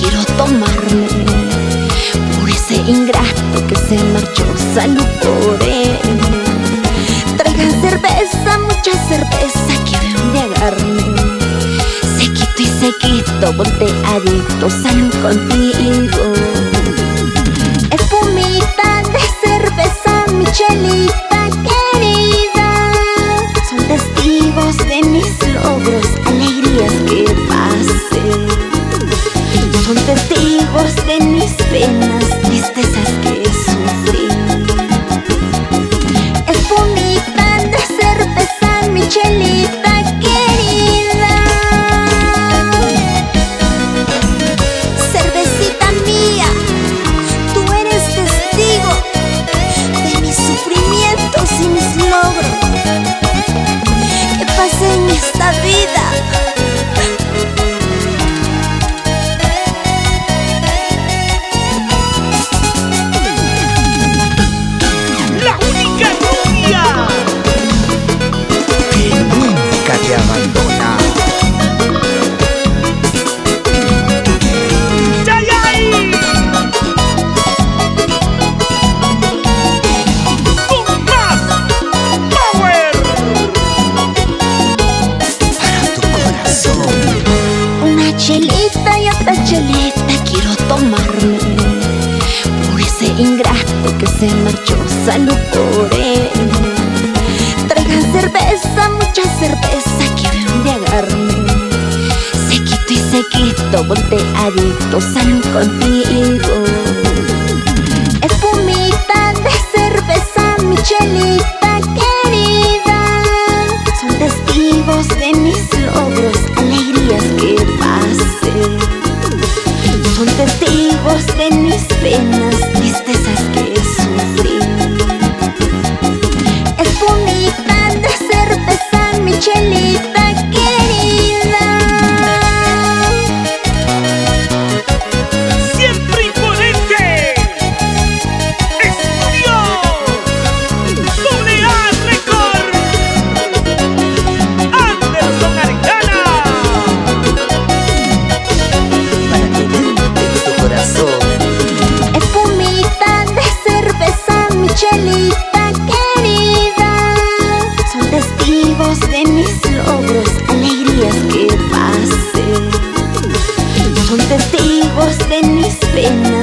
quiero tomarme por ese ingrato que se marchó. Salud por él. Traigan cerveza, mucha cerveza, quiero embriagarme. Sequito y sequito, volteadito, salud contigo. Espumita de cerveza, mi chelita querida. Son testigos de mis logros, alegrías que pasé. Son testigos de mis penas, tristezas que sufrí. Espumita de cerveza, mi chelita querida. Cervecita mía, tú eres testigo de mis sufrimientos y mis logros que pasé en esta vida. Chelita y otra chelita quiero tomarme por ese ingrato que se marchó. Salud por él. Traigan cerveza, mucha cerveza, quiero embriagarme. Sequito y sequito, volteadito, salud contigo. Espumita de cerveza, mi chelita querida. Son testigos de mis logros, alegrías que pasé. Son testigos de mis penas, tristezas que sufrí. Espumita de cerveza, mi chelita querida. Siempre imponente. Estudio AA Record. Anderson Arcana. Para tenerte en tu corazón. Espumita de cerveza, mi chelita querida. Son testigos de mis logros, alegrías que pasé. Son testigos de mis penas,